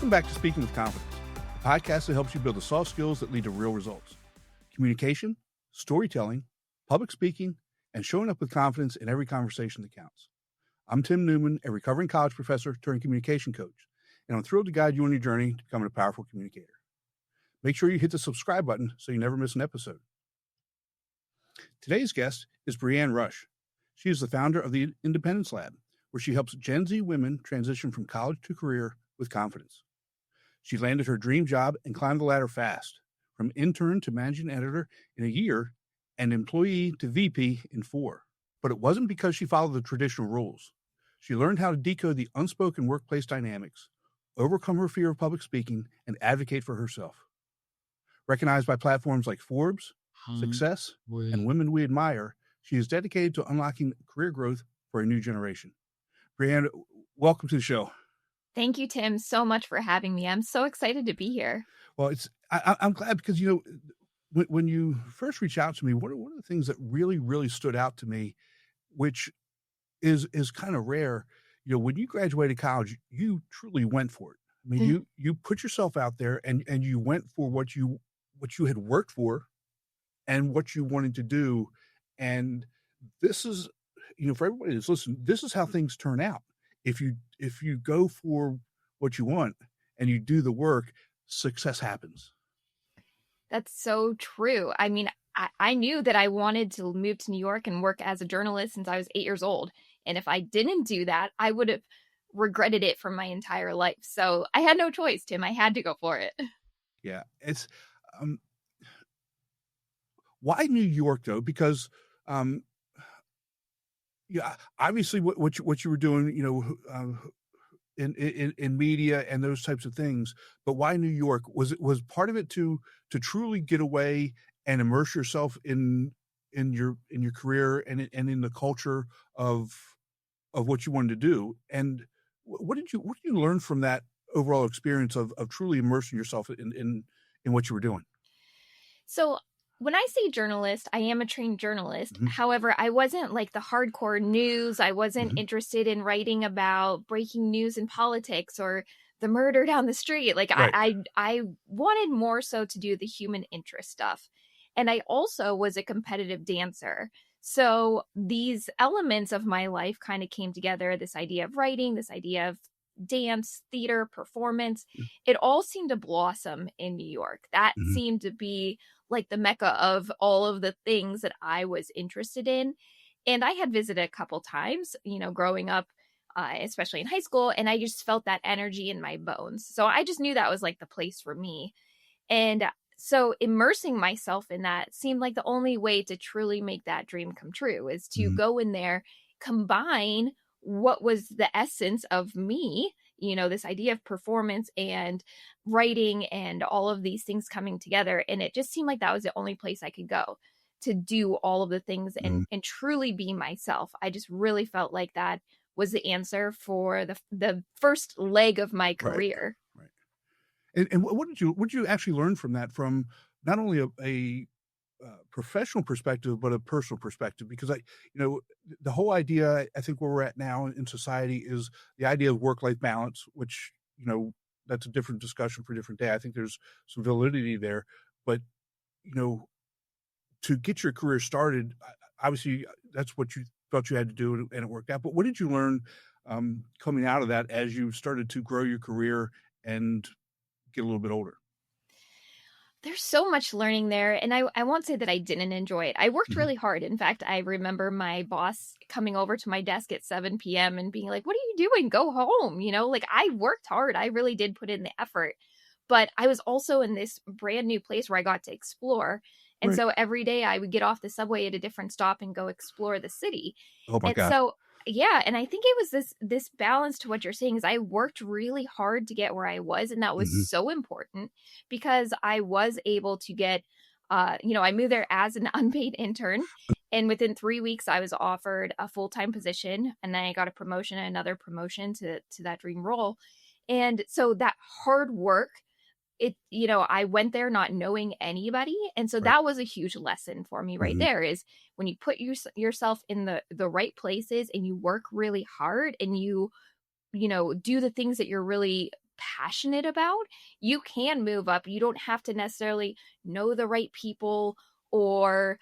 Welcome back to Speaking with Confidence, a podcast that helps you build the soft skills that lead to real results. Communication, storytelling, public speaking, and showing up with confidence in every conversation that counts. I'm Tim Newman, a recovering college professor turned communication coach, and I'm thrilled to guide you on your journey to becoming a powerful communicator. Make sure you hit the subscribe button so you never miss an episode. Today's guest is Brianne Rush. She is the founder of the Independence Lab, where she helps Gen Z women transition from college to career with confidence. She landed her dream job and climbed the ladder fast, from intern to managing editor in a year and employee to VP in 4. But it wasn't because she followed the traditional rules. She learned how to decode the unspoken workplace dynamics, overcome her fear of public speaking, and advocate for herself. Recognized by platforms like Forbes, Success, and Women We Admire, she is dedicated to unlocking career growth for a new generation. Brianne, welcome to the show. Thank you, Tim, so much for having me. I'm so excited to be here. Well, I'm glad because, when you first reached out to me, one of the things that really stood out to me, which is kind of rare, when you graduated college, you truly went for it. I mean, you put yourself out there and you went for what you had worked for and what you wanted to do. And this is, for everybody that's listening, this is how things turn out. If you go for what you want and you do the work, success happens. That's so true. I mean, I knew that I wanted to move to New York and work as a journalist since I was 8 years old. And if I didn't do that, I would have regretted it for my entire life. So I had no choice, Tim. I had to go for it. Yeah. It's, why New York though? Because, obviously what you were doing, in media and those types of things, but why New York? Was part of it to truly get away and immerse yourself in your career and in the culture of what you wanted to do? And what did you learn from that overall experience of truly immersing yourself in what you were doing? So when I say journalist, I am a trained journalist. Mm-hmm. However, I wasn't like the hardcore news. I wasn't interested in writing about breaking news in politics or the murder down the street. Like Right. I wanted more so to do the human interest stuff. And I also was a competitive dancer. So these elements of my life kind of came together. This idea of writing, this idea of dance, theater, performance, it all seemed to blossom in New York. That seemed to be like the mecca of all of the things that I was interested in. And I had visited a couple times, growing up, especially in high school, and I just felt that energy in my bones. So I just knew that was like the place for me. And so immersing myself in that seemed like the only way to truly make that dream come true, is to go in there, combine what was the essence of me, this idea of performance and writing and all of these things coming together. And it just seemed like that was the only place I could go to do all of the things and truly be myself. I just really felt like that was the answer for the first leg of my career. Right. And what did you actually learn from that, from not only a professional perspective, but a personal perspective? Because the whole idea, I think where we're at now in society, is the idea of work-life balance, which, that's a different discussion for a different day. I think there's some validity there, but, to get your career started, obviously that's what you felt you had to do and it worked out. But what did you learn coming out of that as you started to grow your career and get a little bit older? There's so much learning there. And I won't say that I didn't enjoy it. I worked really hard. In fact, I remember my boss coming over to my desk at 7 p.m. and being like, "What are you doing? Go home." I worked hard. I really did put in the effort. But I was also in this brand new place where I got to explore. And so every day I would get off the subway at a different stop and go explore the city. Oh my God. So yeah, and I think it was this balance to what you're saying, is I worked really hard to get where I was, and that was so important because I was able to get I moved there as an unpaid intern, and within 3 weeks I was offered a full-time position, and then I got a promotion, another promotion to that dream role. And so that hard work, I went there not knowing anybody. And so that was a huge lesson for me right there, is when you put yourself in the right places and you work really hard and you do the things that you're really passionate about, you can move up. You don't have to necessarily know the right people, or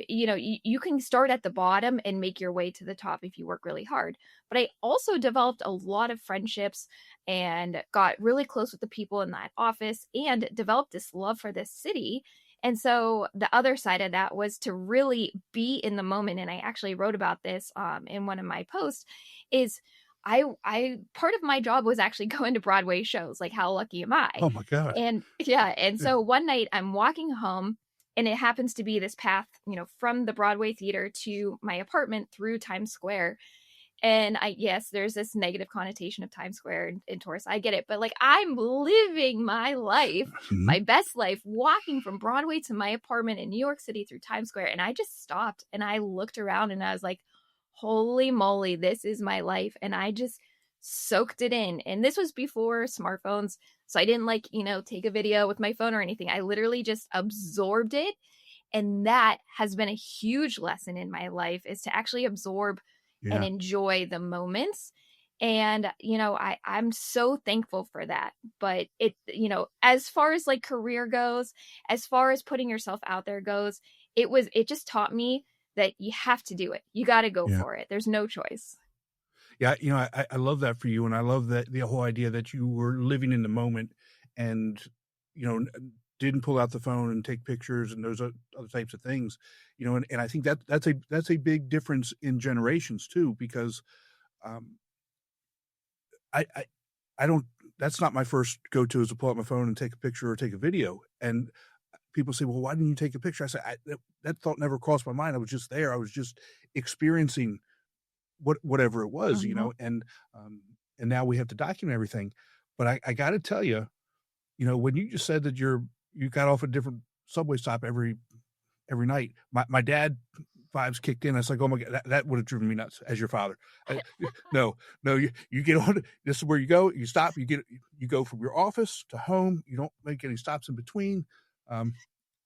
you can start at the bottom and make your way to the top if you work really hard. But I also developed a lot of friendships and got really close with the people in that office and developed this love for this city. And so the other side of that was to really be in the moment. And I actually wrote about this in one of my posts. Is I part of my job was actually going to Broadway shows. Like, how lucky am I? Oh my God. And yeah, and Yeah. so one night I'm walking home, and it happens to be this path, from the Broadway theater to my apartment through Times Square. And yes, there's this negative connotation of Times Square and tourists. I get it. But like, I'm living my life, Mhm. my best life, walking from Broadway to my apartment in New York City through Times Square. And I just stopped and I looked around and I was like, holy moly, this is my life. And I just soaked it in. And this was before smartphones. So I didn't take a video with my phone or anything. I literally just absorbed it. And that has been a huge lesson in my life, is to actually absorb and Yeah. enjoy the moments. And I'm so thankful for that. But as far as like career goes, as far as putting yourself out there goes, it just taught me that you have to do it. You got to go Yeah. for it. There's no choice. Yeah, I love that for you, and I love that the whole idea that you were living in the moment and, didn't pull out the phone and take pictures and those other types of things, and I think that's a big difference in generations too, because, um, I I I don't that's not my first go-to, is to pull out my phone and take a picture or take a video, and people say, "Well, why didn't you take a picture?" I say, that thought never crossed my mind. I was just there. I was just experiencing whatever it was, Mhm. um, and now we have to document everything. But I gotta tell you, when you just said that you got off a different subway stop every night, my dad vibes kicked in. I was like, "Oh my god, that would have driven me nuts as your father." No, no, you get on. This is where you go. You stop. You go from your office to home. You don't make any stops in between. Um,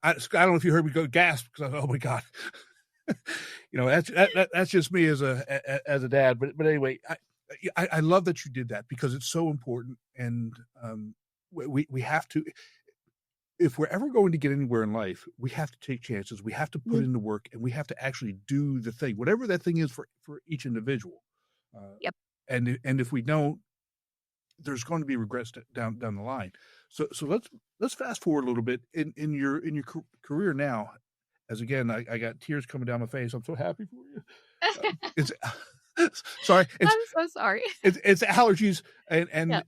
I don't know if you heard me go gasp, because I thought, "Oh my god." That's just me as a dad. But anyway, I love that you did that, because it's so important, and we have to, if we're ever going to get anywhere in life, we have to take chances. We have to put Mhm. in the work, and we have to actually do the thing, whatever that thing is for each individual. Uh, Yep. and if we don't, there's going to be regrets down the line. So let's fast forward a little bit in your career now. As again, I got tears coming down my face. I'm so happy for you. It's sorry, I'm so sorry. it's allergies, and Yep.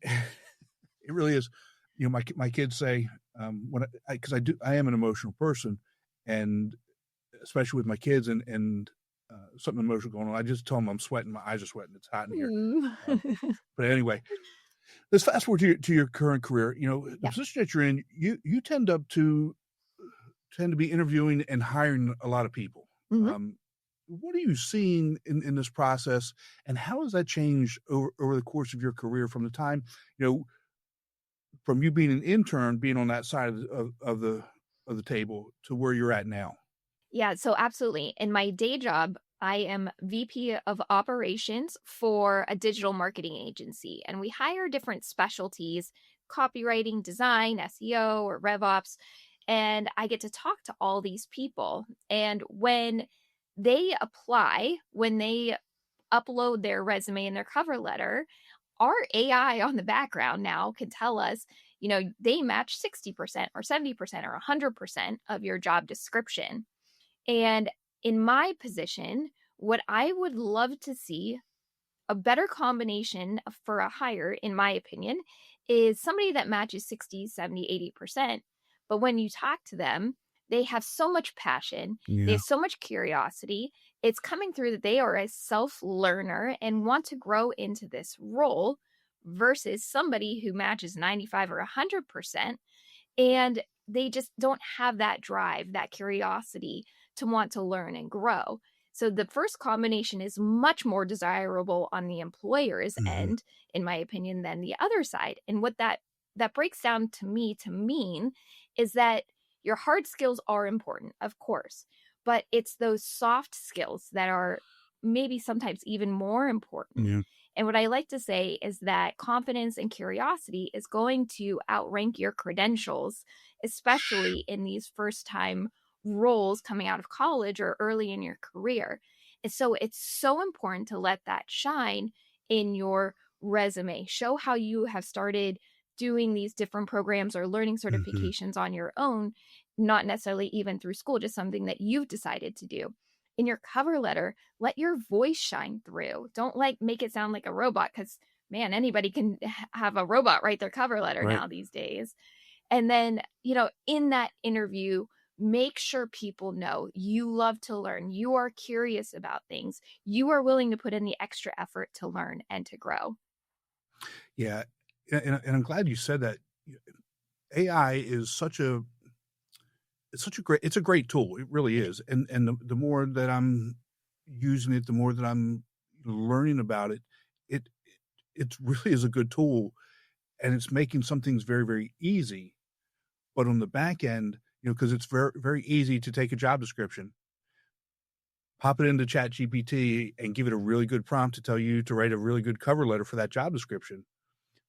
it really is. My kids say, when because I am an emotional person, and especially with my kids, and something emotional going on, I just tell them I'm sweating. My eyes are sweating. It's hot in here. Mm. But anyway, let's fast forward to your current career. The Yep. position that you're in, you tend to be interviewing and hiring a lot of people. Mhm. Um, what are you seeing in this process, and how has that changed over the course of your career, from the time, you know, from you being an intern, being on that side of the table, to where you're at now? Yeah, so absolutely. In my day job, I am VP of operations for a digital marketing agency, and we hire different specialties: copywriting, design, SEO, or RevOps. And I get to talk to all these people. And when they apply, when they upload their resume and their cover letter, our AI on the background now can tell us, they match 60% or 70% or 100% of your job description. And in my position, what I would love to see, a better combination for a hire, in my opinion, is somebody that matches 60, 70, 80%. But when you talk to them, they have so much passion, they Yeah. have so much curiosity. It's coming through that they are a self learner and want to grow into this role, versus somebody who matches 95 or 100% and they just don't have that drive, that curiosity to want to learn and grow. So the first combination is much more desirable on the employer's Mhm. end, in my opinion, than the other side. And what that breaks down to me to mean is that your hard skills are important, of course, but it's those soft skills that are maybe sometimes even more important. Yeah. And what I like to say is that confidence and curiosity is going to outrank your credentials, especially in these first time roles coming out of college or early in your career. And so it's so important to let that shine in your resume. Show how you have started doing these different programs or learning Hmm. certifications on your own, not necessarily even through school, just something that you've decided to do. In your cover letter, let your voice shine through. Don't like make it sound like a robot, because man, anybody can have a robot write their cover letter Right. now these days. And then, in that interview, make sure people know you love to learn. You are curious about things. You are willing to put in the extra effort to learn and to grow. Yeah. And I'm glad you said that. AI is it's a great tool. It really It, is. And the more that I'm using it, the more that I'm learning about it, it it really is a good tool, and it's making some things very, very easy. But on the back end, because it's very, very easy to take a job description, pop it into Chat GPT, and give it a really good prompt to tell you to write a really good cover letter for that job description.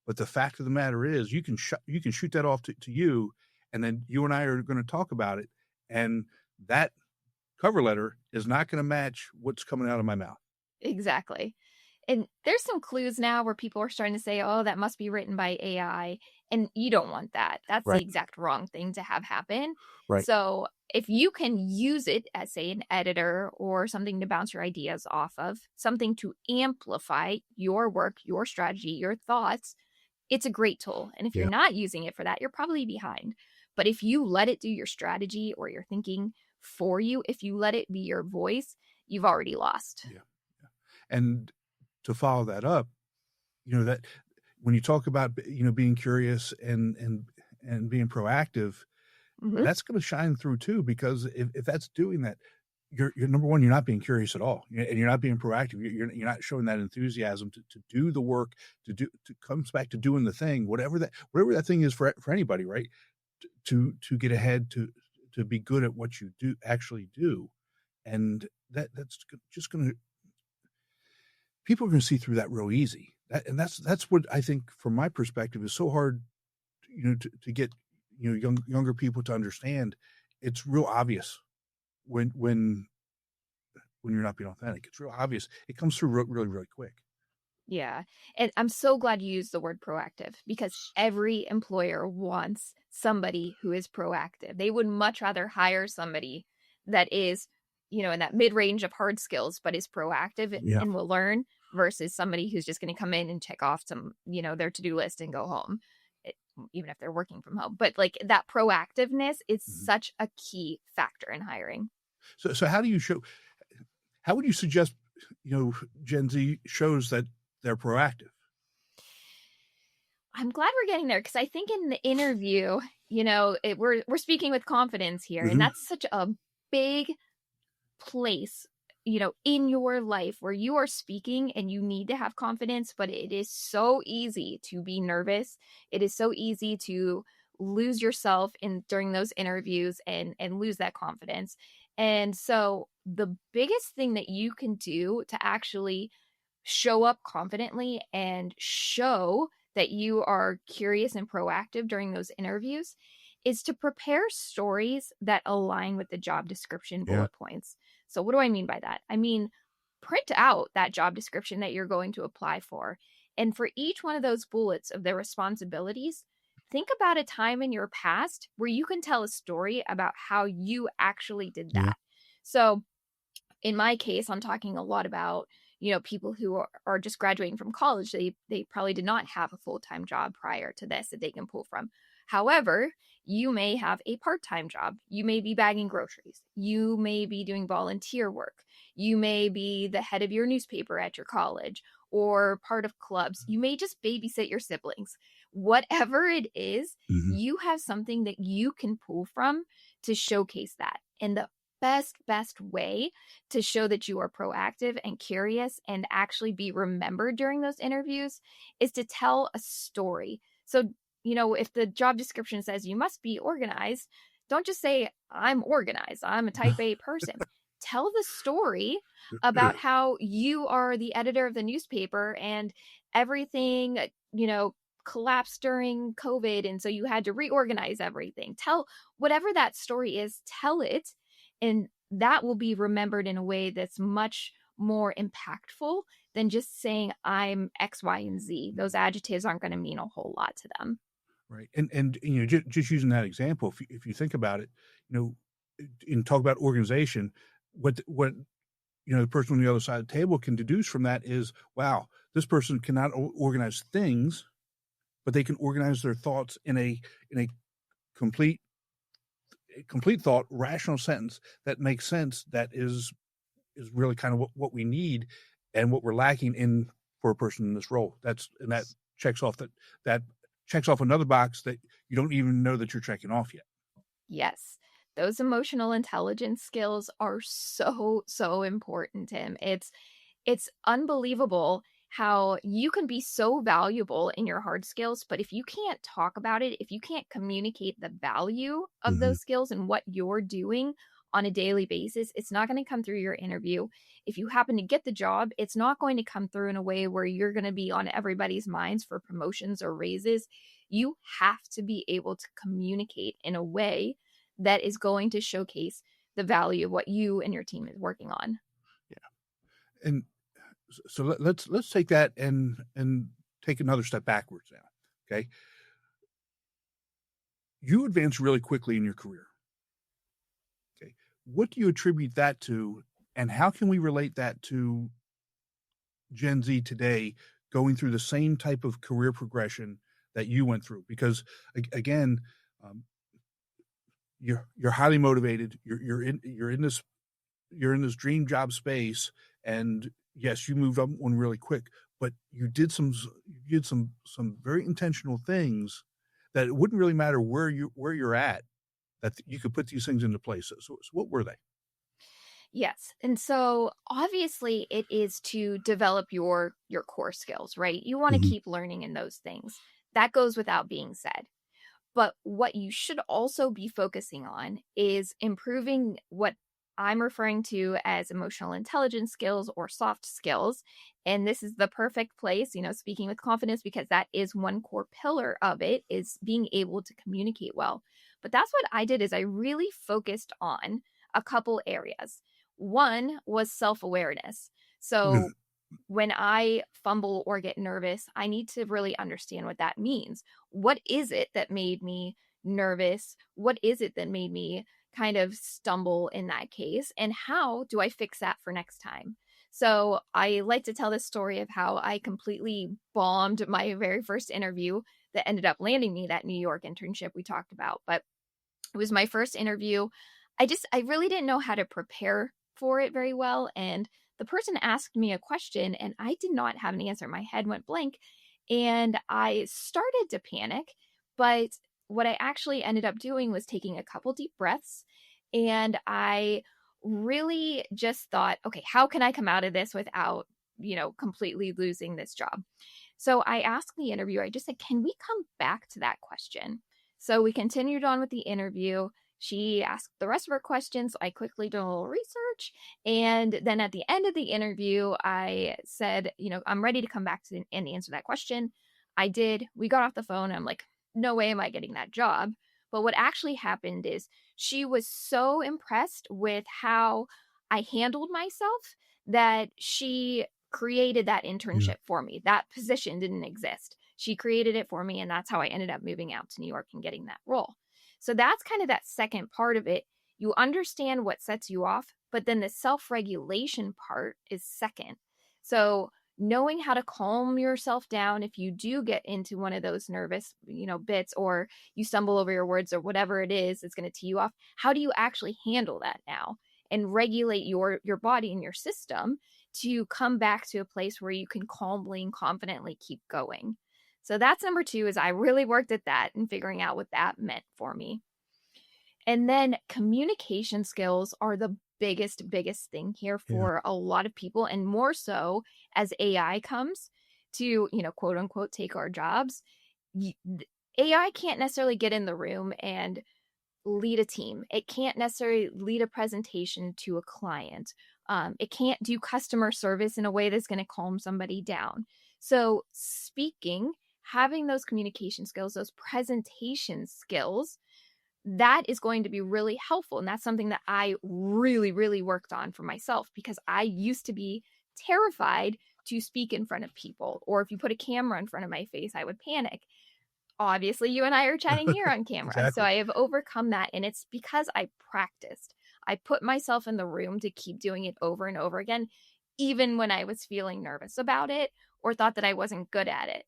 But the fact of the matter is, you can shoot that off to you, and then you and I are going to talk about it, and that cover letter is not going to match what's coming out of my mouth. exactly. And there's some clues now where people are starting to say, oh, that must be written by AI. And you don't want that. That's the Right. exact wrong thing to have happen. Right. So if you can use it as, say, an editor or something to bounce your ideas off of, something to amplify your work, your strategy, your thoughts, it's a great tool. And if you're Yeah. not using it for that, you're probably behind. But if you let it do your strategy or your thinking for you, if you let it be your voice, you've already lost. Yeah. Yeah. And to follow that up, that when you talk about being curious and being proactive, Mhm. that's going to shine through too, because if that's doing that, you're number one, you're not being curious at all, and you're not being proactive. You're not showing that enthusiasm to do the work, to comes back to doing the thing, whatever that thing is for anybody, right? To get ahead, to be good at what you do actually do, and that's just going to people are going to see through that real easy. That's what I think, from my perspective, is so hard, to get younger people to understand. It's real obvious when you're not being authentic. It's real obvious. It comes through really, really quick. Yeah. And I'm so glad you used the word proactive, because every employer wants somebody who is proactive. They would much rather hire somebody that is, in that mid range of hard skills, but is proactive Yeah. and will learn, versus somebody who's just going to come in and check off some, their to do list and go home, it, even if they're working from home. But like that proactiveness is Mhm. such a key factor in hiring. So how do you show? How would you suggest Gen Z shows that they're proactive? I'm glad we're getting there, because I think in the interview, we're speaking with confidence here, and Hmm. that's such a big place, in your life where you are speaking and you need to have confidence, but it is so easy to be nervous. It is so easy to lose yourself in during those interviews and lose that confidence. And so the biggest thing that you can do to actually show up confidently and show that you are curious and proactive during those interviews is to prepare stories that align with the job description Yeah. bullet points. So, what do I mean by that? I mean, print out that job description that you're going to apply for. And for each one of those bullets of their responsibilities, think about a time in your past where you can tell a story about how you actually did Yeah. that. So, in my case, I'm talking a lot about, people who are just graduating from college. They probably did not have a full-time job prior to this that they can pull from. However, you may have a part-time job. You may be bagging groceries. You may be doing volunteer work. You may be the head of your newspaper at your college or part of clubs. You may just babysit your siblings. Whatever it is, Hmm. you have something that you can pull from to showcase that. And the best way to show that you are proactive and curious and actually be remembered during those interviews is to tell a story. So, if the job description says you must be organized, don't just say, I'm organized, I'm a type A person. tell the story about how you are the editor of the newspaper and everything, collapsed during COVID. And so you had to reorganize everything. Tell whatever that story is, tell it. And that will be remembered in a way that's much more impactful than just saying I'm X, Y, and Z. Those adjectives aren't going to mean a whole lot to them. Right. And just using that example, if you think about it, and talk about organization, what the person on the other side of the table can deduce from that is, wow, this person cannot organize things, but they can organize their thoughts in a complete thought, rational sentence that makes sense. That is really kind of what we need and what we're lacking in for a person in this role. That checks off checks off another box that you don't even know that you're checking off yet. Yes. Those emotional intelligence skills are so, so important, Tim. It's unbelievable how you can be so valuable in your hard skills, but if you can't talk about it, if you can't communicate the value of those skills and what you're doing on a daily basis, it's not going to come through your interview. If you happen to get the job, it's not going to come through in a way where you're going to be on everybody's minds for promotions or raises. You have to be able to communicate in a way that is going to showcase the value of what you and your team is working on. Yeah. And so let's take that and take another step backwards now. Okay. You advance really quickly in your career. Okay. What do you attribute that to, and how can we relate that to Gen Z today going through the same type of career progression that you went through? Because again, you're highly motivated. You're in this dream job space, and yes, you moved up one really quick, but you did some very intentional things that it wouldn't really matter where you're at, that you could put these things into place. So what were they? Yes. And so obviously it is to develop your core skills, right? You want to keep learning in those things. That goes without being said. But what you should also be focusing on is improving what I'm referring to as emotional intelligence skills or soft skills. And this is the perfect place, speaking with confidence, because that is one core pillar of it, is being able to communicate well. But that's what I did, is I really focused on a couple areas. One was self-awareness. So when I fumble or get nervous, I need to really understand what that means. What is it that made me nervous? What is it that made me kind of stumble in that case? And how do I fix that for next time? So I like to tell this story of how I completely bombed my very first interview that ended up landing me that New York internship we talked about. But it was my first interview. I really didn't know how to prepare for it very well. And the person asked me a question and I did not have an answer. My head went blank and I started to panic. But what I actually ended up doing was taking a couple deep breaths. And I really just thought, okay, how can I come out of this without, completely losing this job? So I asked the interviewer, I just said, can we come back to that question? So we continued on with the interview. She asked the rest of her questions. I quickly did a little research. And then at the end of the interview, I said, I'm ready to come back to and answer that question. I did. We got off the phone. And I'm like, no way am I getting that job. But what actually happened is she was so impressed with how I handled myself that she created that internship for me. That position didn't exist. She created it for me. And that's how I ended up moving out to New York and getting that role. So that's kind of that second part of it. You understand what sets you off, but then the self-regulation part is second. So knowing how to calm yourself down if you do get into one of those nervous, bits, or you stumble over your words or whatever it is that's going to tee you off. How do you actually handle that now and regulate your body and your system to come back to a place where you can calmly and confidently keep going? So that's number 2, is I really worked at that and figuring out what that meant for me. And then communication skills are the biggest thing here for a lot of people, and more so as AI comes to, quote unquote, take our jobs. AI can't necessarily get in the room and lead a team. It can't necessarily lead a presentation to a client. It can't do customer service in a way that's going to calm somebody down. So speaking, having those communication skills, those presentation skills, that is going to be really helpful. And that's something that I really, really worked on for myself, because I used to be terrified to speak in front of people. Or if you put a camera in front of my face, I would panic. Obviously, you and I are chatting here on camera. Exactly. So I have overcome that. And it's because I practiced. I put myself in the room to keep doing it over and over again, even when I was feeling nervous about it or thought that I wasn't good at it.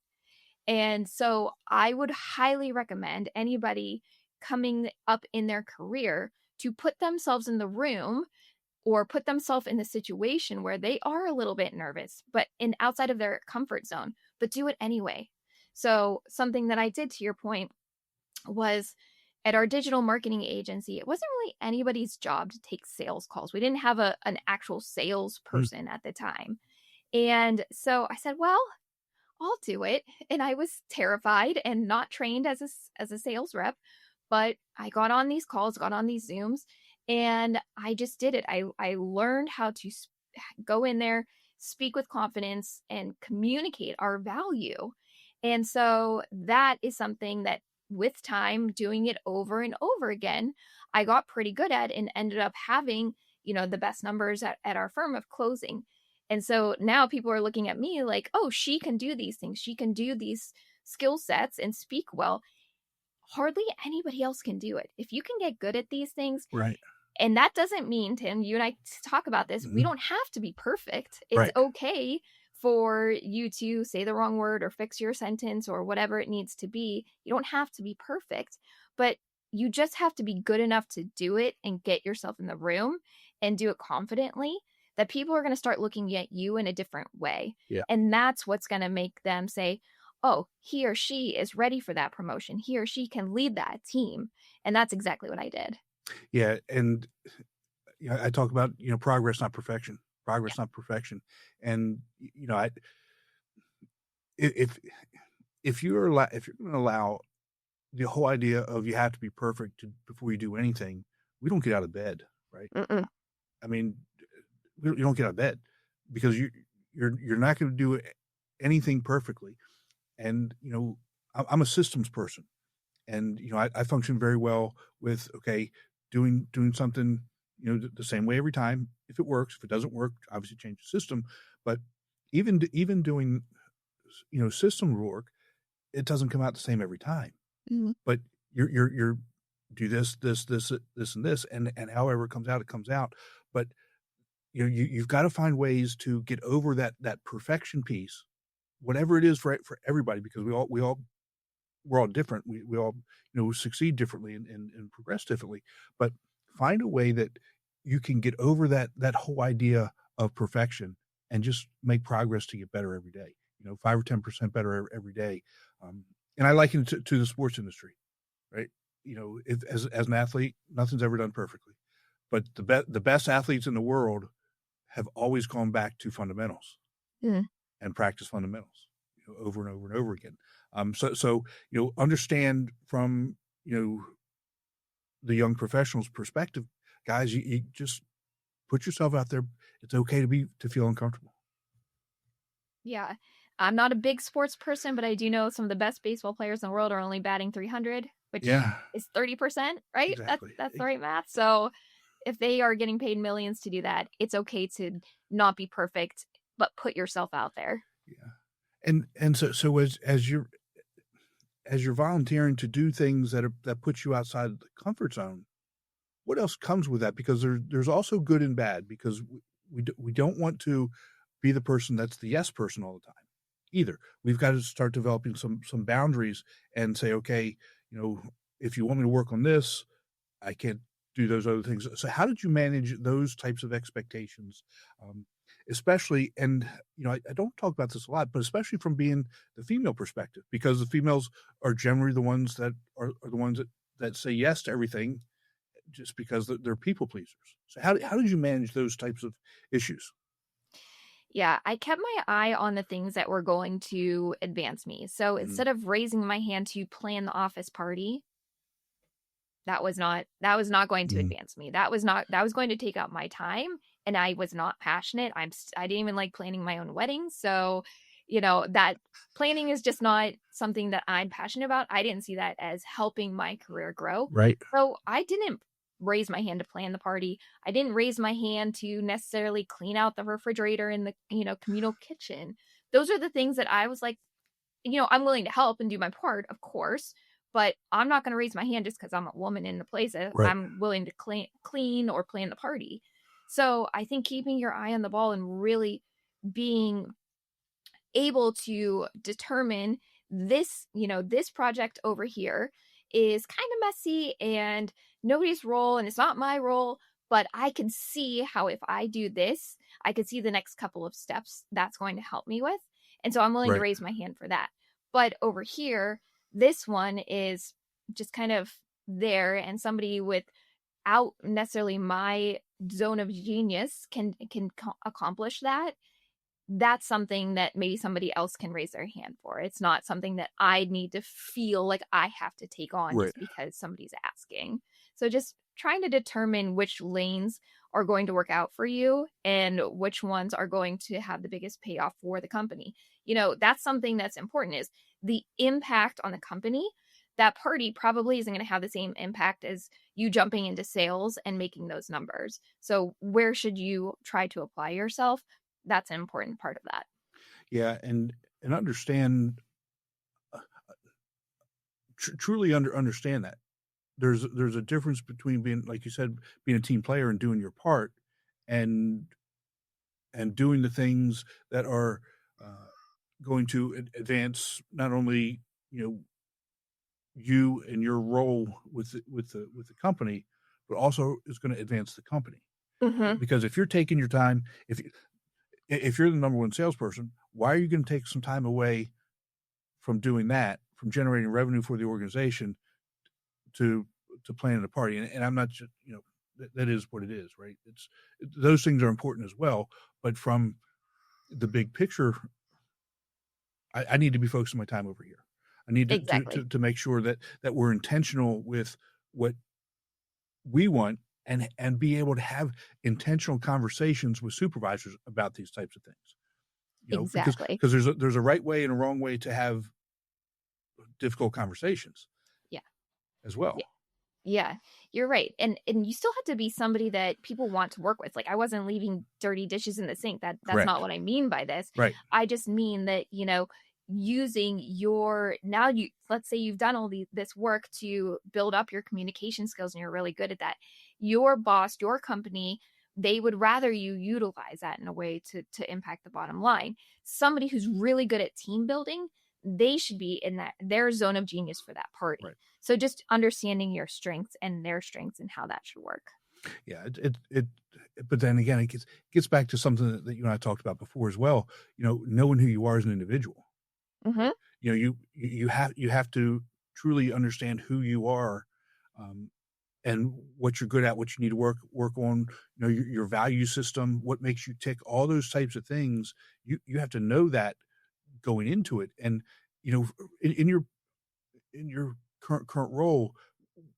And so I would highly recommend anybody coming up in their career to put themselves in the room or put themselves in the situation where they are a little bit nervous, but outside of their comfort zone, but do it anyway. So something that I did, to your point, was at our digital marketing agency, it wasn't really anybody's job to take sales calls. We didn't have an actual salesperson at the time. And so I said, well, I'll do it. And I was terrified and not trained as a sales rep, but I got on these calls, got on these Zooms, and I just did it. I learned how to go in there, speak with confidence, and communicate our value. And so that is something that with time, doing it over and over again, I got pretty good at and ended up having, the best numbers at our firm of closing. And so now people are looking at me like, oh, she can do these things. She can do these skill sets and speak well. Hardly anybody else can do it. If you can get good at these things, Right. And that doesn't mean, Tim, you and I talk about this, we don't have to be perfect. It's Right. okay for you to say the wrong word or fix your sentence or whatever it needs to be. You don't have to be perfect, but you just have to be good enough to do it and get yourself in the room and do it confidently, that people are going to start looking at you in a different way. Yeah. And that's what's going to make them say, oh, he or she is ready for that promotion. He or she can lead that team. And that's exactly what I did. Yeah. And I talk about, progress, not perfection. Progress, not perfection. And, if you're going to allow the whole idea of you have to be perfect before you do anything, we don't get out of bed, right? Mm-mm. I mean, you don't get out of bed because you're not going to do anything perfectly. And, I'm a systems person, and, I function very well with, okay, doing something, the same way every time. If it works, if it doesn't work, obviously change the system. But even doing, system work, it doesn't come out the same every time. Mm-hmm. But you're do this, and this, and however it comes out. But you've got to find ways to get over that perfection piece, whatever it is for everybody, because we're all different. We all succeed differently and progress differently. But find a way that you can get over that whole idea of perfection and just make progress to get better every day. 5 or 10% better every day. And I liken it to the sports industry, right? As an athlete, nothing's ever done perfectly, but the best athletes in the world have always gone back to fundamentals and practice fundamentals, over and over and over again. So understand from the young professional's perspective, guys. You just put yourself out there. It's okay to feel uncomfortable. Yeah. I'm not a big sports person, but I do know some of the best baseball players in the world are only batting 300, which is 30%, right? Exactly. That's the right math. So if they are getting paid millions to do that, it's okay to not be perfect, but put yourself out there. Yeah. And so as you're volunteering to do things that put you outside the comfort zone, what else comes with that? Because there's also good and bad, because we don't want to be the person that's the yes person all the time either. We've got to start developing some boundaries and say, okay, if you want me to work on this, I can't do those other things. So how did you manage those types of expectations? Especially, and I don't talk about this a lot, but especially from being the female perspective, because the females are generally the ones that are the ones that say yes to everything, just because they're people pleasers. So how did you manage those types of issues? Yeah, I kept my eye on the things that were going to advance me. So instead of raising my hand to plan the office party, that was not going to advance me. That was going to take up my time, and I was not passionate. I didn't even like planning my own wedding. So, that planning is just not something that I'm passionate about. I didn't see that as helping my career grow. Right. So I didn't raise my hand to plan the party. I didn't raise my hand to necessarily clean out the refrigerator in the, communal kitchen. Those are the things that I was like, I'm willing to help and do my part, of course, but I'm not going to raise my hand just because I'm a woman in the place. Right. I'm willing to clean or plan the party. So I think keeping your eye on the ball and really being able to determine this, this project over here is kind of messy and nobody's role, and it's not my role, but I can see how if I do this, I could see the next couple of steps that's going to help me with. And so I'm willing to raise my hand for that. But over here, this one is just kind of there, and somebody without necessarily my zone of genius can accomplish that. That's something that maybe somebody else can raise their hand for. It's not something that I need to feel like I have to take on just because somebody's asking. So just trying to determine which lanes are going to work out for you and which ones are going to have the biggest payoff for the company. That's something that's important, is the impact on the company. That party probably isn't going to have the same impact as you jumping into sales and making those numbers. So where should you try to apply yourself? That's an important part of that. Yeah. And understand, truly understand that there's a difference between being, like you said, being a team player and doing your part, and doing the things that are going to advance not only, you and your role with the company, but also is going to advance the company. Mm-hmm. Because if you're taking your time, if you're the number one salesperson, why are you going to take some time away from doing that, from generating revenue for the organization to planning a party? And I'm not just, that is what it is, right? Those things are important as well, but from the big picture, I need to be focusing my time over here. I need to make sure that we're intentional with what we want, and be able to have intentional conversations with supervisors about these types of things. Because there's a right way and a wrong way to have difficult conversations. Yeah. As well. Yeah, you're right. And you still have to be somebody that people want to work with. Like, I wasn't leaving dirty dishes in the sink. That's Correct. not what I mean by this. Right. I just mean that, using let's say you've done all this work to build up your communication skills and you're really good at that. Your boss, your company, they would rather you utilize that in a way to impact the bottom line. Somebody who's really good at team building, they should be in their zone of genius for that party. Right. So just understanding your strengths and their strengths and how that should work. Yeah, but then again, it gets back to something that you and I talked about before as well. Knowing who you are as an individual. Mm-hmm. You have to truly understand who you are, and what you're good at, what you need to work on. Your value system, what makes you tick, all those types of things. You have to know that going into it, and in your current role,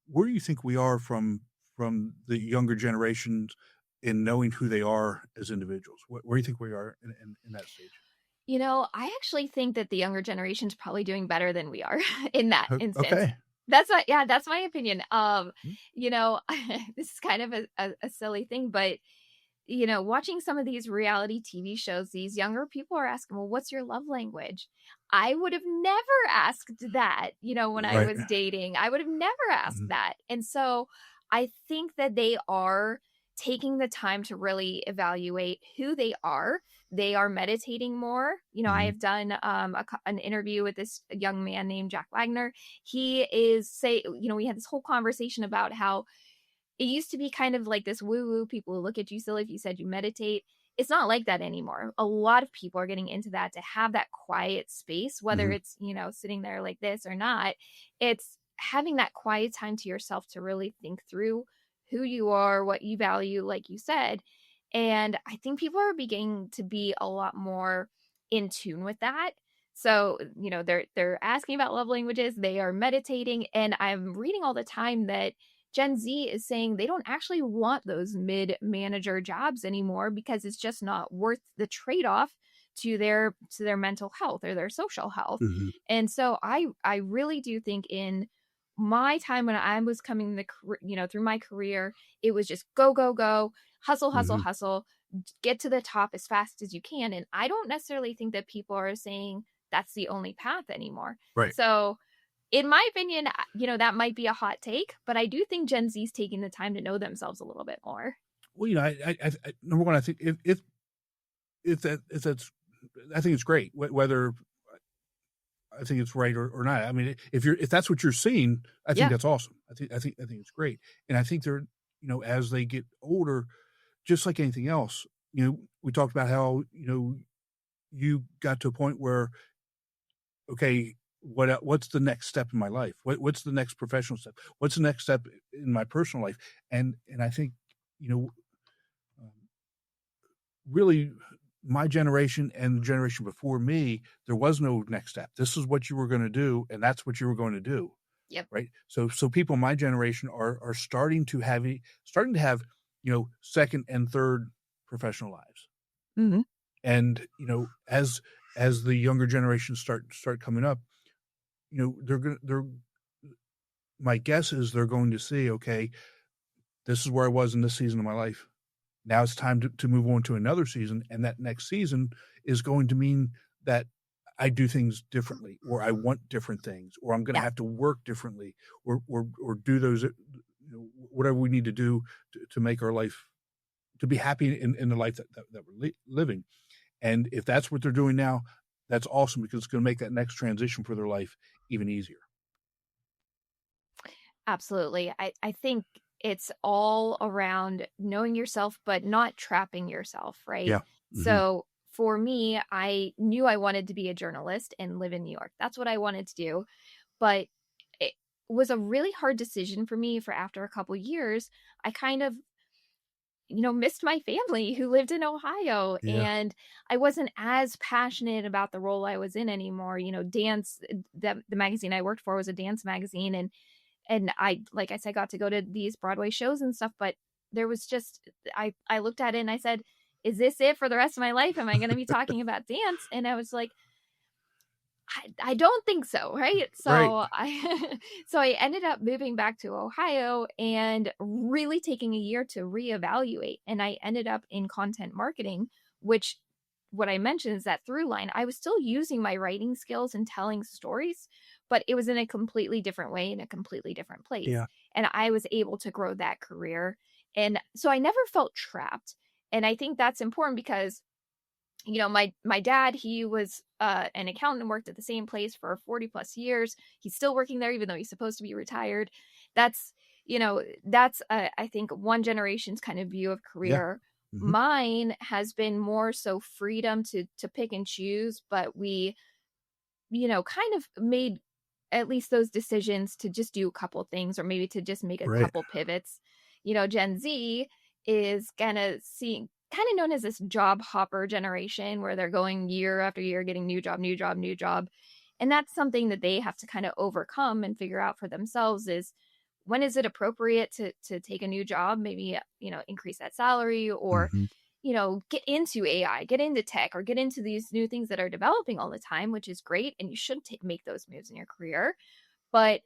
where do you think we are from the younger generations in knowing who they are as individuals? Where do you think we are in that stage? I actually think that the younger generation's probably doing better than we are in that instance. Okay. That's my opinion. This is kind of a silly thing, but watching some of these reality TV shows, these younger people are asking, well, what's your love language? I would have never asked that, when I was dating. I would have never asked that. And so I think that they are taking the time to really evaluate who they are. They are meditating more. I have done an interview with this young man named Jack Wagner. He is we had this whole conversation about how it used to be kind of like this woo-woo. People will look at you silly if you said you meditate. It's not like that anymore. A lot of people are getting into that to have that quiet space, whether it's, sitting there like this or not. It's having that quiet time to yourself to really think through who you are, what you value, like you said. And I think people are beginning to be a lot more in tune with that. So, they're asking about love languages, they are meditating, and I'm reading all the time that Gen Z is saying they don't actually want those mid-manager jobs anymore because it's just not worth the trade-off to their mental health or their social health. Mhm. And so I really do think in my time when I was coming through my career, it was just go, go, go, hustle, hustle, Mhm. hustle, get to the top as fast as you can. And I don't necessarily think that people are saying that's the only path anymore. Right. So in my opinion, that might be a hot take, but I do think Gen Z's taking the time to know themselves a little bit more. Well, number one, I think if that's, I think it's great. Whether I think it's right or not. I mean, if that's what you're seeing, I think Yeah. that's awesome. I think it's great. And I think they're, as they get older, just like anything else, we talked about how, you got to a point where, okay, what's the next step in my life? What's the next professional step? What's the next step in my personal life? And I think, you know, um, really my generation and the generation before me, there was no next step. This is what you were going to do, and that's what you were going to do. Yep. Right. So people in my generation are starting to have, second and third professional lives. Mhm. And, as the younger generations start coming up, they're my guess is they're going to see, okay, this is where I was in this season of my life. Now it's time to move on to another season. And that next season is going to mean that I do things differently, or I want different things, or I'm going to Yeah. have to work differently, or do those, whatever we need to do to make our life, to be happy in the life that we're living. And if that's what they're doing now, that's awesome, because it's going to make that next transition for their life even easier. Absolutely. I think it's all around knowing yourself, but not trapping yourself, right? Yeah. Hmm. So for me, I knew I wanted to be a journalist and live in New York. That's what I wanted to do. But it was a really hard decision for me for after a couple years. I kind of missed my family who lived in Ohio, Yeah. and I wasn't as passionate about the role I was in anymore. Dance, the magazine I worked for was a dance magazine, and I, like I said, got to go to these Broadway shows and stuff, but there was just I looked at it and I said, "Is this it for the rest of my life? Am I going to be talking about dance?" And I was like, I don't think so, right? Right. So I so I ended up moving back to Ohio and really taking a year to reevaluate. And I ended up in content marketing, which what I mentioned is that through line. I was still using my writing skills and telling stories, but it was in a completely different way, in a completely different place. Yeah. And I was able to grow that career. And so I never felt trapped. And I think that's important because my dad, he was an accountant and worked at the same place for 40 plus years. He's still working there even though he's supposed to be retired. That's that's I think one generation's kind of view of Yeah. career. Hmm. Mine has been more so freedom to pick and choose, but we kind of made at least those decisions to just do a couple things or maybe to just make a Right. couple pivots. Gen Z is gonna see kind of known as this job hopper generation where they're going year after year getting new job, new job, new job. And that's something that they have to kind of overcome and figure out for themselves is when is it appropriate to take a new job, maybe increase that salary or Hmm. get into AI, get into tech, or get into these new things that are developing all the time, which is great. And you should make those moves in your career. But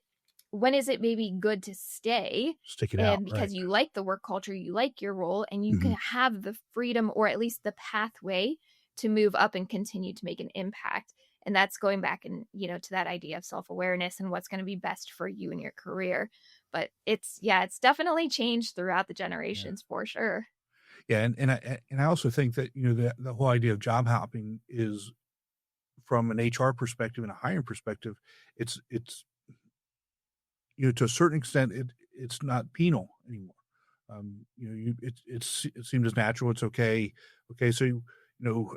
when is it maybe good to stay? Stick it out. And Right. because you like the work culture, you like your role, and you Hmm. can have the freedom or at least the pathway to move up and continue to make an impact. And that's going back and, to that idea of self awareness and what's going to be best for you in your career. But it's definitely changed throughout the Yeah. generations for sure. Yeah. And I also think that, the whole idea of job hopping is, from an HR perspective and a hiring perspective, it's to a certain extent, it's not penal anymore. It seems as natural. It's okay. Okay, so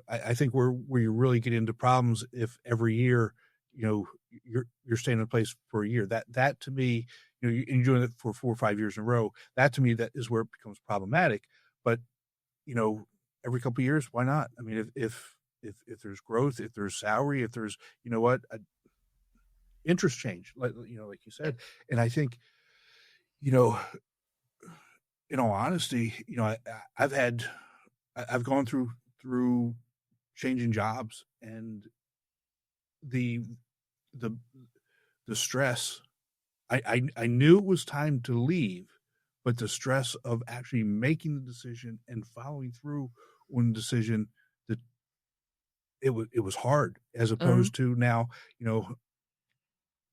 I think where you really get into problems if every year, you're staying in place for a year. That to me, and you're doing it for 4 or 5 years in a row. That to me, that is where it becomes problematic. But you know, every couple of years, why not? I mean, if there's growth, if there's salary, if there's interest change, like you Yep. said. And I think, you know, in all honesty, I've gone through changing jobs, and the the the stress. I knew it was time to leave, but the stress of actually making the decision and following through on the decision, that it was hard, as Mhm. opposed to now,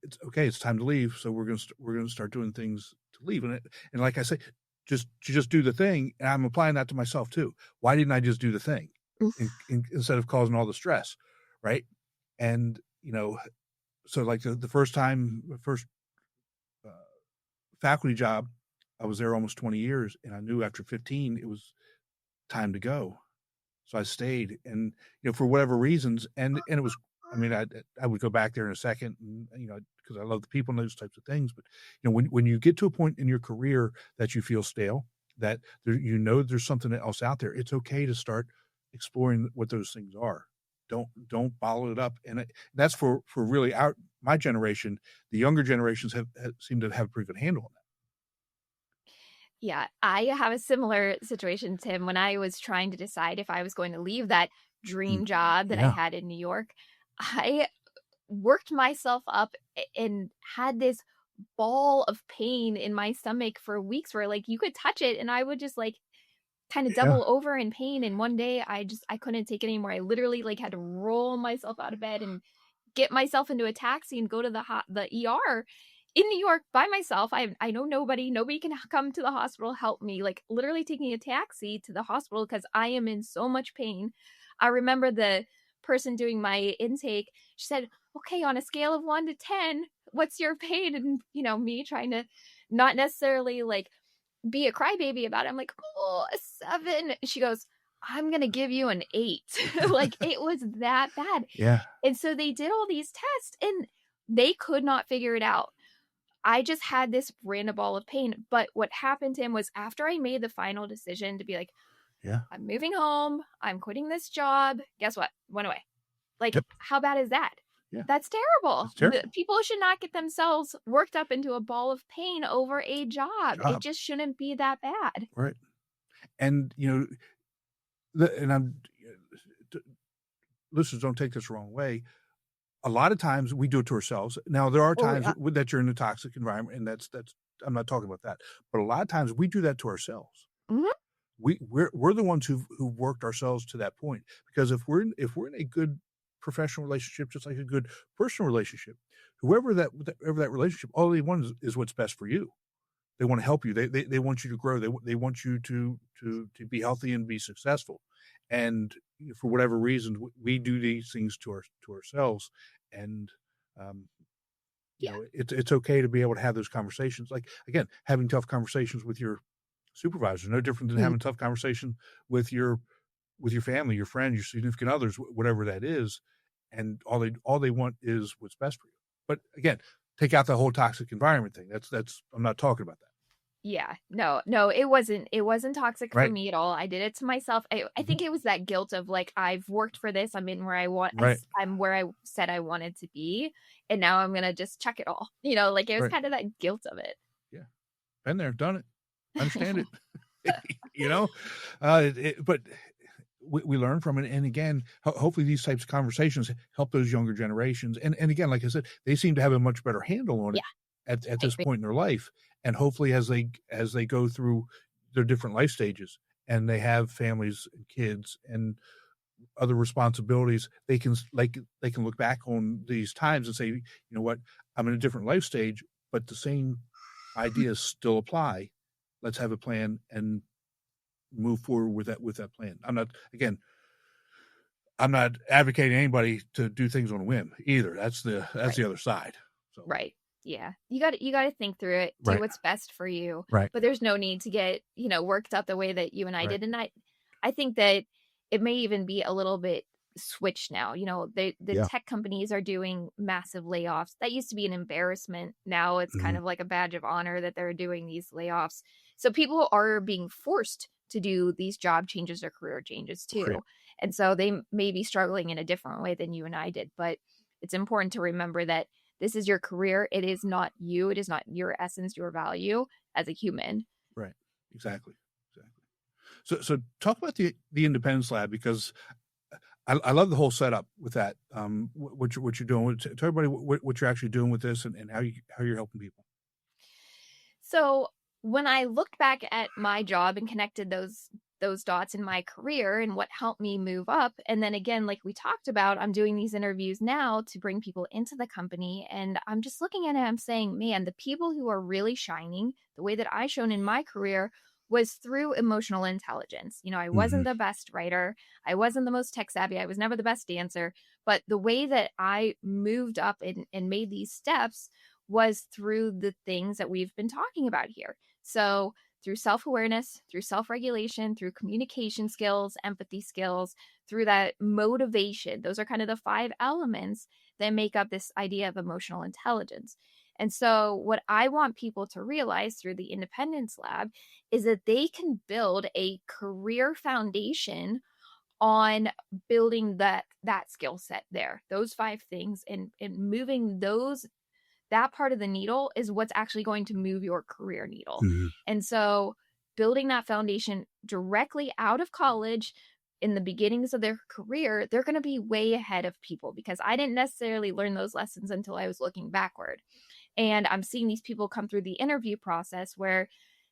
it's okay, it's time to leave, so we're gonna start doing things to leave, and like I say, just do the thing, and I'm applying that to myself too. Why didn't I just do the thing, instead of causing all the stress, right? And, so like the first uh, faculty job, I was there almost 20 years, and I knew after 15 it was time to go. So I stayed, and for whatever reasons, and it was. I mean, I would go back there in a second, and because I love the people and those types of things. But when you get to a point in your career that you feel stale, that there's something else out there, it's okay to start exploring what those things are. Don't bottle it up, and that's for really my generation. The younger generations have seem to have a pretty good handle on that. Yeah, I have a similar situation, Tim. When I was trying to decide if I was going to leave that Mm. dream job that I Yeah, had in New York, I worked myself up and had this ball of pain in my stomach for weeks where like you could touch it and I would just like kind of yeah, double over in pain. And one day I couldn't take it anymore. I literally like had to roll myself out of bed and get myself into a taxi and go to the ER in New York by myself. I know nobody. Nobody can come to the hospital help me. Like literally taking a taxi to the hospital because I am in so much pain. I remember the person doing my intake. She said, "Okay, on a scale of 1 to 10, what's your pain?" And me trying to not necessarily like be a crybaby about it. I'm like, "Oh, a 7." She goes, "I'm gonna give you an 8." Like it was that bad. yeah, And so they did all these tests and they could not figure it out. I just had this random ball of pain. But what happened to him was after I made the final decision to be like, yeah, I'm moving home, I'm quitting this job, guess what? Went away. Like, yep, how bad is that? yeah. That's terrible. It's terrible. People should not get themselves worked up into a ball of pain over a job. It Job, just shouldn't be that bad. right? And and listeners, don't take this the wrong way. A lot of times we do it to ourselves. Now there are Oh, times yeah. that you're in a toxic environment, and that's I'm not talking about that. But a lot of times we do that to ourselves. Mhm. We're the ones who worked ourselves to that point, because if we're in a good professional relationship, just like a good personal relationship, whoever that relationship, all they want is what's best for you. They want to help you. They want you to grow. They want you to be healthy and be successful. And for whatever reason, we do these things to ourselves. And um, Yeah. it's okay to be able to have those conversations. Like, again, having tough conversations with your supervisor, no different than Mhm. having a tough conversation with your family, your friends, your significant others, whatever that is. And all they want is what's best for you. But again, take out the whole toxic environment thing. That's I'm not talking about that. Yeah. No, it wasn't toxic for Right. me at all. I did it to myself. I Mhm. think it was that guilt of like I've worked for this. I'm in where I want Right. I'm where I said I wanted to be and now I'm going to just check it all. Like it was Right. kind of that guilt of it. Yeah. Been there, done it. Understand it. You know? But we learn from it, and again, hopefully these types of conversations help those younger generations, and again, like I said, they seem to have a much better handle on Yeah, it at I this agree. point in their life, and hopefully as they go through their different life stages, and they have families and kids and other responsibilities, they can look back on these times and say, you know what, I'm in a different life stage, but the same ideas still apply. Let's have a plan and move forward with that plan. I'm not advocating anybody to do things on a whim either. That's Right. the other side. So Right. Yeah. You got to think through it, do right, what's best for you. right, But there's no need to get, worked up the way that you and I right. did. And I think that it may even be a little bit switched now. The Yeah. tech companies are doing massive layoffs. That used to be an embarrassment. Now it's kind Mhm. of like a badge of honor that they're doing these layoffs. So people are being forced to do these job changes or career changes Right. too. And so they may be struggling in a different way than you and I did. But it's important to remember that this is your career. It is not you. It is not your essence, your value. as a human. Right. Exactly. Exactly. So talk about the Independence Lab, because I love the whole setup with that. What you're doing. Tell everybody what you're actually doing with this, and how you're helping people. So when I looked back at my job and connected those dots in my career and what helped me move up, and then again, like we talked about, I'm doing these interviews now to bring people into the company, and I'm just looking at it, I'm saying, man, the people who are really shining the way that I shone in my career was through emotional intelligence. I Mm-hmm. wasn't the best writer, I wasn't the most tech savvy, I was never the best dancer, but the way that I moved up and made these steps was through the things that we've been talking about here. So, through self awareness, through self regulation, through communication skills, empathy skills, through that motivation. Those are kind of the 5 elements that make up this idea of emotional intelligence. And so, what I want people to realize through the Independence Lab is that they can build a career foundation on building that skill set there, those 5 things, and moving that part of the needle is what's actually going to move your career needle. Mm-hmm. And so building that foundation directly out of college in the beginnings of their career, they're going to be way ahead of people because I didn't necessarily learn those lessons until I was looking backward. And I'm seeing these people come through the interview process where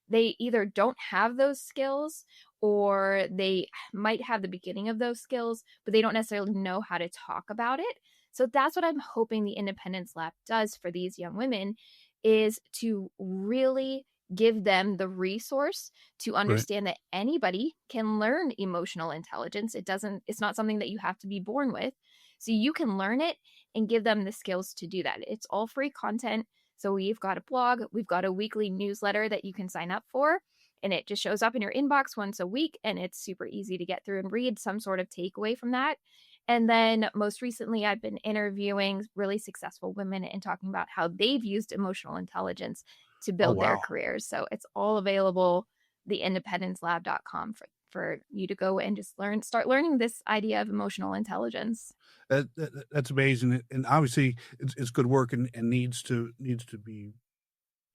they either don't have those skills or they might have the beginning of those skills, but they don't necessarily know how to talk about it. So that's what I'm hoping the Independence Lab does for these young women, is to really give them the resource to Right. understand that anybody can learn emotional intelligence. It's not something that you have to be born with. So you can learn it and give them the skills to do that. It's all free content. So we've got a blog, we've got a weekly newsletter that you can sign up for, and it just shows up in your inbox once a week, and it's super easy to get through and read some sort of takeaway from that. And then most recently, I've been interviewing really successful women and talking about how they've used emotional intelligence to Oh, build their wow. careers. So it's all available, theindependencelab.com, for you to go and just start learning this idea of emotional intelligence. That's amazing, and obviously it's good work, and needs to be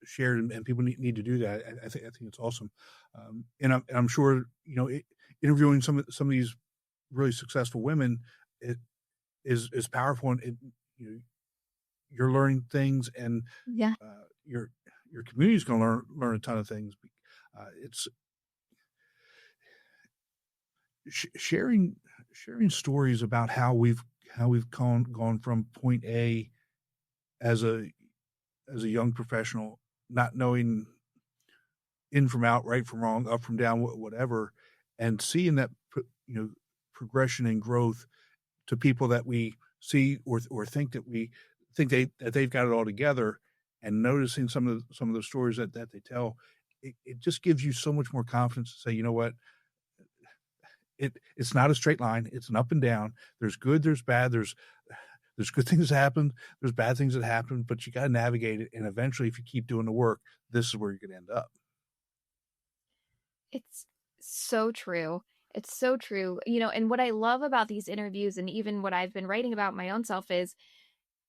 shared, and people need to do that. I think it's awesome, and I'm sure interviewing some of these really successful women, it is powerful, and you're learning things, and Yeah. your community is going to learn a ton of things. It's sharing stories about how we've gone from point A as a young professional, not knowing in from out, right from wrong, up from down, whatever, and seeing that progression and growth to people that we see or think that they've got it all together, and noticing some of the stories that they tell, it just gives you so much more confidence to say, you know what, it's not a straight line, it's an up and down. There's good, there's bad, there's good things that happen, there's bad things that happen, but you got to navigate it, and eventually, if you keep doing the work, this is where you're going to end up. It's so true. It's so true. And what I love about these interviews and even what I've been writing about my own self is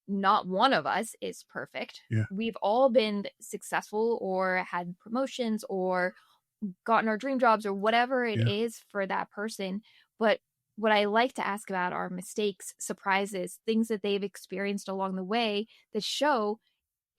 not one of us is perfect. Yeah. We've all been successful or had promotions or gotten our dream jobs or whatever it Yeah. is for that person. But what I like to ask about are mistakes, surprises, things that they've experienced along the way that show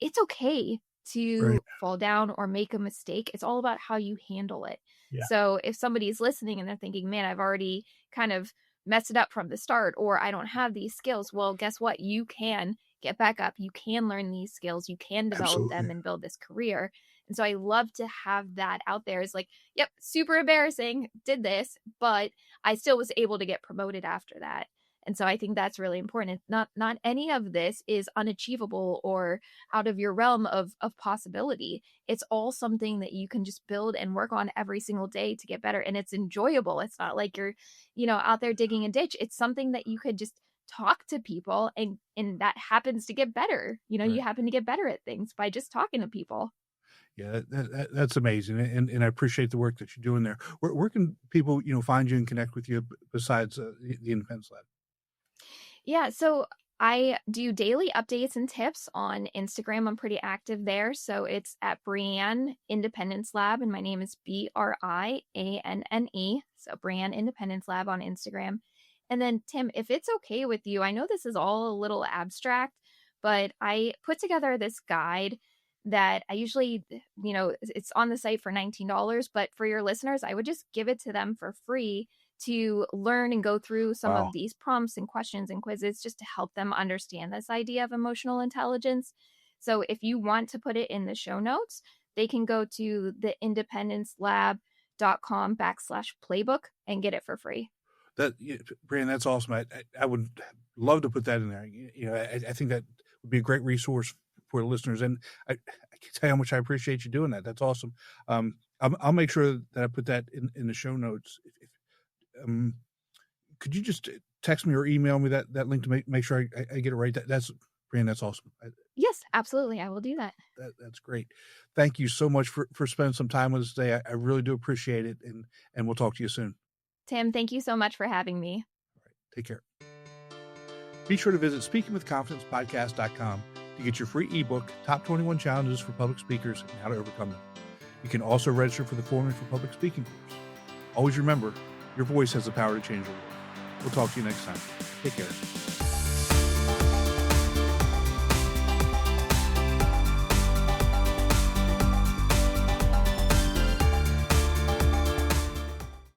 it's okay Right. to fall down or make a mistake. It's all about how you handle it. Yeah. So if somebody's listening and they're thinking, man, I've already kind of messed it up from the start, or I don't have these skills, well, guess what? You can get back up. You can learn these skills. You can develop Absolutely. them and build this career. And so I love to have that out there. It's like, yep, super embarrassing, did this, but I still was able to get promoted after that. And so I think that's really important. Not any of this is unachievable or out of your realm of possibility. It's all something that you can just build and work on every single day to get better. And it's enjoyable. It's not like you're, out there digging a ditch. It's something that you could just talk to people and that happens to get better. Right. You happen to get better at things by just talking to people. Yeah, that's amazing, and I appreciate the work that you're doing there. Where can people find you and connect with you besides the Independence Lab? Yeah, so I do daily updates and tips on Instagram. I'm pretty active there. So it's at Brianne Independence Lab, and my name is Brianne. So Brianne Independence Lab on Instagram. And then, Tim, if it's okay with you, I know this is all a little abstract, but I put together this guide that I usually, it's on the site for $19, but for your listeners, I would just give it to them for free to learn and go through some Wow. of these prompts and questions and quizzes just to help them understand this idea of emotional intelligence. So if you want to put it in the show notes, they can go to theindependencelab.com/playbook and get it for free. Brian, that's awesome. I would love to put that in there. I think that would be a great resource for the listeners, and I can tell you how much I appreciate you doing that. That's awesome. I'll make sure that I put that in the show notes. Could you just text me or email me that link to make sure I get it right? That's Brian, that's awesome. Yes, absolutely. I will do that. That's great. Thank you so much for spending some time with us today. I really do appreciate it, and we'll talk to you soon. Tim, thank you so much for having me. All right, take care. Be sure to visit speakingwithconfidencepodcast.com to get your free ebook, Top 21 Challenges for Public Speakers and How to Overcome Them. You can also register for the Forum for Public Speaking course. Always remember, your voice has the power to change the world. We'll talk to you next time. Take care.